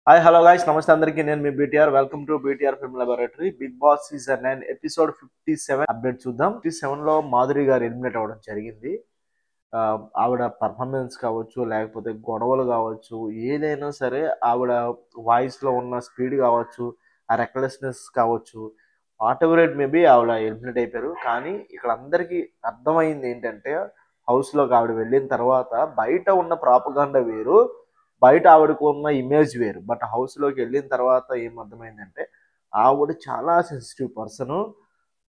Hi hello guys నమస్తే అందరికీ నేను మీ BTR welcome to BTR film laboratory Bigg Boss season 9 episode 57 update చూద్దాం. 57 లో మాధురి గారు ఎలిమినేట్ అవ్వడం జరిగింది. ఆవిడ పర్ఫార్మెన్స్ కావచ్చు లేకపోతే గొడవలు కావచ్చు ఏదైనా సరే ఆవిడ వాయిస్ లో ఉన్న స్పీడ్ కావచ్చు ఆ రెక్లెస్నెస్ కావచ్చు వాట్ ఎవర్ ఇట్ మేబీ ఆవిడ ఎలిమినేట్ అయిపోయారు. కానీ ఇక్కడ అందరికీ అర్థమైంది ఏంటంటే హౌస్ లోకి ఆవిడ వెళ్ళిన తర్వాత బయట ఉన్న ప్రాపగాండ వేరు, బయట ఆవిడకు ఉన్న ఇమేజ్ వేరు. బట్ హౌస్లోకి వెళ్ళిన తర్వాత ఏం అర్థమైందంటే ఆవిడ చాలా సెన్సిటివ్ పర్సన్.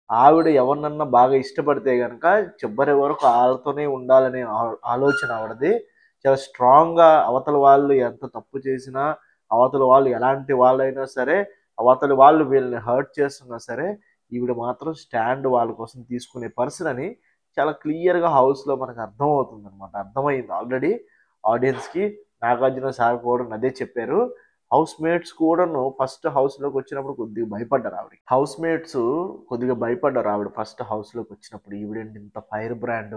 ఆవిడ ఎవరినన్నా బాగా ఇష్టపడితే కనుక చివరి వరకు వాళ్ళతోనే ఉండాలనే ఆలోచన ఆవిడది. చాలా స్ట్రాంగ్గా అవతల వాళ్ళు ఎంత తప్పు చేసినా, అవతల వాళ్ళు ఎలాంటి వాళ్ళైనా సరే, అవతల వాళ్ళు వీళ్ళని హర్ట్ చేస్తున్నా సరే ఈవిడ మాత్రం స్టాండ్ వాళ్ళ కోసం తీసుకునే పర్సన్ అని చాలా క్లియర్గా హౌస్లో మనకు అర్థమవుతుంది అనమాట. అర్థమైంది ఆల్రెడీ ఆడియన్స్కి. నాగార్జున సార్ కూడా అదే చెప్పారు. హౌస్ మేట్స్ కూడాను ఫస్ట్ హౌస్లోకి వచ్చినప్పుడు కొద్దిగా భయపడ్డారు ఆవిడ. హౌస్ మేట్స్ కొద్దిగా భయపడ్డారు ఆవిడ ఫస్ట్ హౌస్లోకి వచ్చినప్పుడు. ఈవిడేంటి ఇంత ఫైర్ బ్రాండ్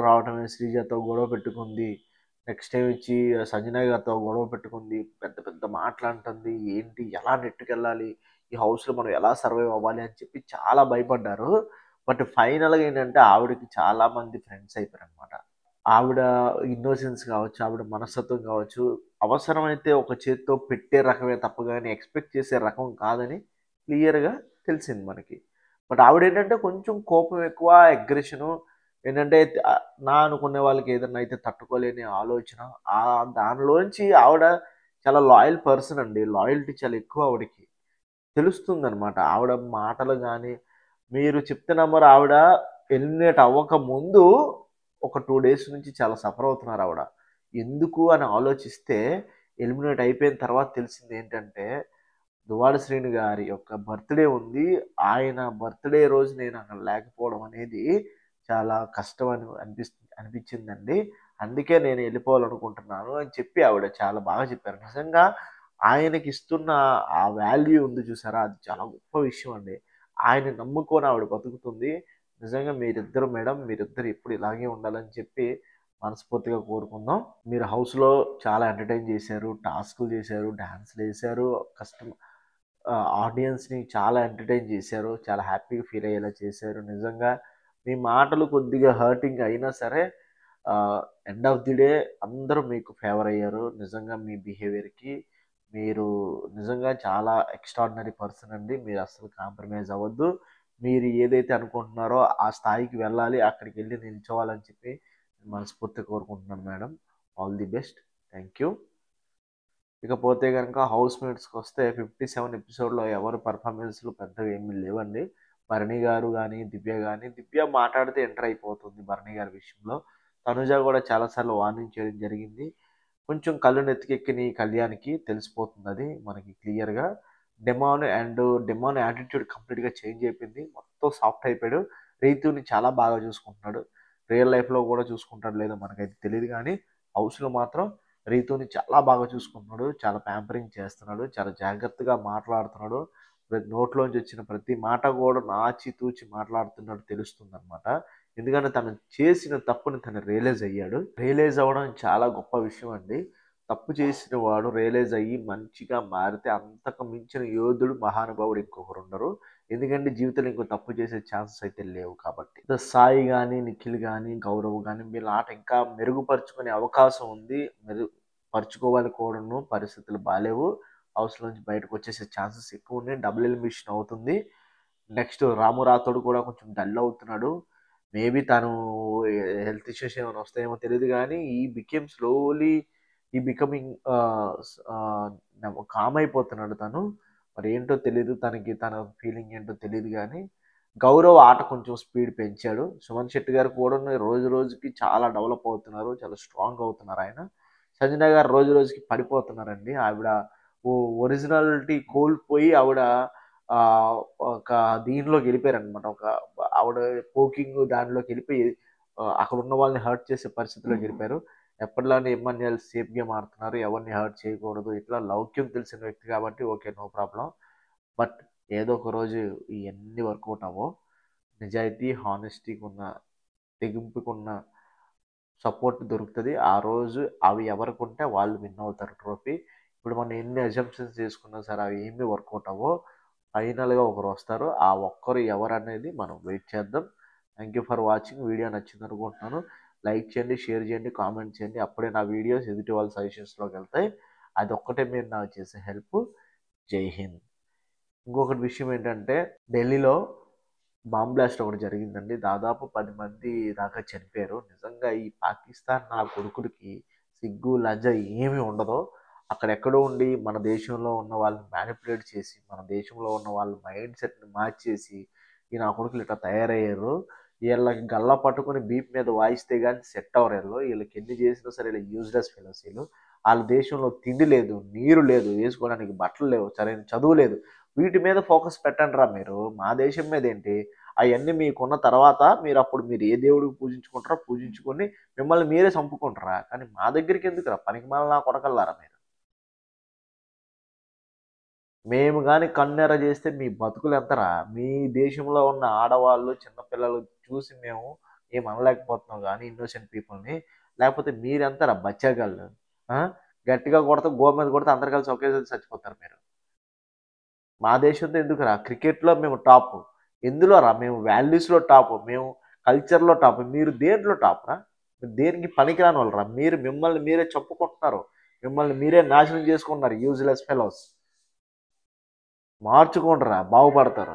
రావటమే శ్రీజతో గొడవ పెట్టుకుంది, నెక్స్ట్ టైం వచ్చి సంజన గారితో గొడవ పెట్టుకుంది, పెద్ద పెద్ద మాట్లాడుతుంది, ఏంటి ఎలా నెట్టుకెళ్ళాలి, ఈ హౌస్లో మనం ఎలా సర్వైవ్ అవ్వాలి అని చెప్పి చాలా భయపడ్డారు. బట్ ఫైనల్గా ఏంటంటే ఆవిడకి చాలా మంది ఫ్రెండ్స్ అయిపోయారు అనమాట. ఆవిడ ఇన్నోసెన్స్ కావచ్చు, ఆవిడ మనస్తత్వం కావచ్చు, అవసరమైతే ఒక చేత్తో పెట్టే రకమే తప్ప గాని ఎక్స్‌పెక్ట్ చేసే రకం కాదని క్లియర్‌గా తెలిసింది మనకి. బట్ ఆవిడేంటంటే కొంచెం కోపం ఎక్కువ, అగ్రెషను ఏంటంటే నా అనుకునే వాళ్ళకి ఏదన్నా అయితే తట్టుకోలేని ఆలోచన. దానిలోంచి ఆవిడ చాలా లాయల్ పర్సన్ అండి. లాయల్టీ చాలా ఎక్కువ ఆవిడకి. తెలుస్తుందనమాట. ఆవిడ మాటలు గాని, మీరు చెప్తే నమ్మరు, ఆవిడ ఎలిమినేట్ అవ్వక ముందు ఒక 2 డేస్ నుంచి చాలా సఫర్ అవుతున్నారు ఆవిడ. ఎందుకు అని ఆలోచిస్తే ఎలిమినేట్ అయిపోయిన తర్వాత తెలిసిందేంటంటే, దువ్వాడ శ్రీను గారి యొక్క బర్త్‌డే ఉంది. ఆయన బర్త్‌డే రోజు నేను అక్కడ లేకపోవడం అనేది చాలా కష్టం అని అనిపించిందండి. అందుకే నేను ఎళ్ళిపోవాలనుకుంటున్నాను అని చెప్పి ఆవిడ చాలా బాగా చెప్పారు. నిజంగా ఆయనకిస్తున్న ఆ వాల్యూ ఉంది చూసారా? అది చాలా గొప్ప విషయం అండి. ఆయన్ని నమ్ముకొని ఆవిడ బతుకుతుంది. నిజంగా మీరిద్దరు మేడం, మీరిద్దరు ఎప్పుడు ఇలాగే ఉండాలని చెప్పి మనస్ఫూర్తిగా కోరుకుందాం. మీరు హౌస్‌లో చాలా ఎంటర్‌టైన్ చేశారు, టాస్క్‌లు చేశారు, డాన్స్‌లేశారు, ఆడియన్స్‌ని చాలా ఎంటర్‌టైన్ చేశారు. చాలా హ్యాపీగా ఫీల్ అయ్యేలా చేశారు. నిజంగా మీ మాటలు కొద్దిగా హర్టింగ్ అయినా సరే ఎండ్ ఆఫ్ ది డే అందరూ మీకు ఫేవర్ అయ్యారు. నిజంగా మీ బిహేవియర్‌కి మీరు నిజంగా చాలా ఎక్స్ట్రార్డినరీ పర్సన్ అండి. మీరు అస్సలు కాంప్రమైజ్ అవ్వద్దు. మీరు ఏదైతే అనుకుంటున్నారో ఆ స్థాయికి వెళ్ళాలి, అక్కడికెళ్ళి నిల్చోవాలని చెప్పి మనస్ఫూర్తిగా కోరుకుంటున్నాను madam. All the best. Thank you. ఇకపోతే గనక హౌస్ మేట్స్‌కొస్తే 57 ఎపిసోడ్‌లో ఎవరి పెర్ఫార్మన్స్‌లు పెద్దగా ఏమీ లేవండి. భరణి గారు గాని, దివ్య మాట్లాడితే ఎంటర్ అయిపోతుంది భరణి గారి విషయంలో. తనుజ కూడా చాలా సార్లు వార్నింగ్ చేయడం జరిగింది. కొంచెం కళ్ళు నెత్తికెక్కిన ఈ కళ్యాణ్‌కి తెలిసిపోతుందది మనకి క్లియర్‌గా. డెమాన్ యాటిట్యూడ్ కంప్లీట్‌గా చేంజ్ అయిపోయింది. మొత్తం సాఫ్ట్ అయిపోయాడు. రీతుని చాలా బాగా చూసుకుంటున్నాడు. రియల్ లైఫ్‌లో కూడా చూసుకుంటాడో లేదో మనకైతే తెలీదు గానీ, హౌస్‌లో మాత్రం రీతుని చాలా బాగా చూసుకుంటున్నాడు. చాలా ప్యాంపరింగ్ చేస్తున్నాడు. చాలా జాగ్రత్తగా మాట్లాడుతున్నాడు. నోట్లోంచి వచ్చిన ప్రతి మాట కూడా ఆచితూచి మాట్లాడుతున్నట్టు తెలుస్తుందనమాట. ఎందుకంటే తను చేసిన తప్పుని తను రియలైజ్ అయ్యాడు. రియలైజ్ అవ్వడం చాలా గొప్ప విషయం అండి. తప్పు చేసిన వాడు రియలైజ్ అయ్యి మంచిగా మారితే అంతకు మించిన యోధుడు, మహానుభావుడు ఇంకొకరుండరు. ఎందుకంటే జీవితంలో ఇంకో తప్పు చేసే ఛాన్సెస్ అయితే లేవు కాబట్టి. సాయి గాని, నిఖిల్ గాని, గౌరవ్ గాని వీళ్ళ ఆట ఇంకా మెరుగుపరుచుకునే అవకాశం ఉంది. పరుచుకోవాలి కూడాను. పరిస్థితులు బాలేవు. హౌస్‌లో నుంచి బయటకొచ్చేసే ఛాన్సెస్ ఎక్కువున్నాయి. డబుల్ ఎలిమినేషన్ అవుతుంది. నెక్స్ట్ రాము రాథోడ్ కూడా కొంచెం డల్ అవుతున్నాడు. మేబీ తను హెల్త్ ఇష్యూస్ ఏమైనా వస్తాయేమో తెలీదు గానీ, ఈ బికమింగ్ కామ్ అయిపోతున్నాడు తను. మరి ఏంటో తెలీదు. తన ఫీలింగ్ ఏంటో తెలీదు గానీ, గౌరవ్ ఆట కొంచెం స్పీడ్ పెంచాడు. సుమన్ శెట్టి గారు కూడాను రోజు రోజుకి చాలా డెవలప్ అవుతున్నారు. చాలా స్ట్రాంగ్ అవుతున్నారాయన. సంజన గారు రోజు రోజుకి పడిపోతున్నారండి. ఆవిడ ఒరిజినాలిటీ కోల్పోయి ఆవిడ ఒక దీనిలోకి వెళ్ళిపోయారనమాట. ఆవిడ పోకింగ్ దానిలోకి వెళ్ళిపోయి అక్కడున్న వాళ్ళని హర్ట్ చేసే పరిస్థితిలోకి వెళ్ళిపోయారు. ఎప్పటిలానే ఎమ్మాన్యూయల్ సేఫ్ గేమ్ ఆడుతున్నారు. ఎవరిని హర్ట్ చేయకూడదు. ఇట్లా లౌక్యం తెలిసిన వ్యక్తి కాబట్టి ఓకే. No problem. బట్ ఏదో ఒక రోజు ఇయన్నీ వర్కౌట్ అవ్వవు. నిజాయితీ, హానెస్టీకున్న, తెగింపుకున్న సపోర్ట్ దొరుకుతది. ఆ రోజు అవి ఎవరికుంటే వాళ్ళు విన్ అవుతారు ట్రోఫీ. ఇప్పుడు మనం ఎన్ని అజంప్షన్స్ చేసుకున్నా సరే అవి ఏమీ వర్కౌట్ అవ్వో. ఫైనల్గా ఒకరు వస్తారు. ఆ ఒక్కరు ఎవరు అనేది మనం వెయిట్ చేద్దాం. Thank you for watching. Video నచ్చింది అనుకుంటున్నాను. లైక్ చేయండి, షేర్ చేయండి, కామెంట్ చేయండి. అప్పుడే నా వీడియోస్ ఎదుటి వాళ్ళ సజెషన్స్లోకి వెళ్తాయి. అది ఒక్కటే మీరు నాకు చేసే హెల్ప్. జై హింద్. ఇంకొకటి విషయం ఏంటంటే, ఢిల్లీలో బాంబ్ బ్లాస్ట్ ఒకటి జరిగిందండి. దాదాపు 10 మంది దాకా చనిపోయారు. నిజంగా ఈ పాకిస్తాన్ నా కొడుకులకి సిగ్గు లజ్జ ఏమీ ఉండదు. అక్కడెక్కడో ఉండి మన దేశంలో ఉన్న వాళ్ళని మ్యానిపులేట్ చేసి, మన దేశంలో ఉన్న వాళ్ళ మైండ్ సెట్ని మార్చేసి ఈ నా కొడుకులు ఇట్లా తయారయ్యారు. వీళ్ళకి గల్లా పట్టుకొని బీప్ మీద వాయిస్తే కానీ సెట్ అవ్వరు వీళ్ళు. వీళ్ళకి ఎన్ని చేసినా సరే వీళ్ళు యూజ్లెస్ ఫెలోస్ వీళ్ళు. వాళ్ళ దేశంలో తిండి లేదు, నీరు లేదు, వేసుకోవడానికి బట్టలు లేవు, సరైన చదువు లేదు. వీటి మీద ఫోకస్ పెట్టండి రా మీరు. మా దేశం మీద ఏంటి? అవన్నీ మీకున్న తర్వాత మీరు ఏ దేవుడికి పూజించుకుంటారో పూజించుకొని మిమ్మల్ని మీరే చంపుకుంటారా? కానీ మా దగ్గరికి ఎందుకురా పనికిమాలిన నా కొడకల్లారా మీరు? మేము కానీ కన్నెర చేస్తే మీ బతుకులు ఎంతరా? మీ దేశంలో ఉన్న ఆడవాళ్ళు చిన్నపిల్లలు చూసి మేము ఏం అనలేకపోతున్నాం కానీ ఇన్నోసెంట్ పీపుల్ని. లేకపోతే మీరెంతరా బచ్చాగాళ్ళు? గట్టిగా కొడితే మీద కొడితే అందరు కలిసి ఒకేసారి చచ్చిపోతారు మీరు. మా దేశంతో ఎందుకురా? క్రికెట్లో మేము టాప్. ఎందులో రా? మేము వాల్యూస్లో టాప్, మేము కల్చర్లో టాప్. మీరు దేంట్లో టాప్ రా? మీరు దేనికి పనికిరాని వాళ్ళు రా. మిమ్మల్ని మీరే చెప్పుకుంటున్నారు, మిమ్మల్ని మీరే నాశనం చేసుకుంటున్నారు. Useless fellows. మార్చుకోండి రా, బాగుపడతారు.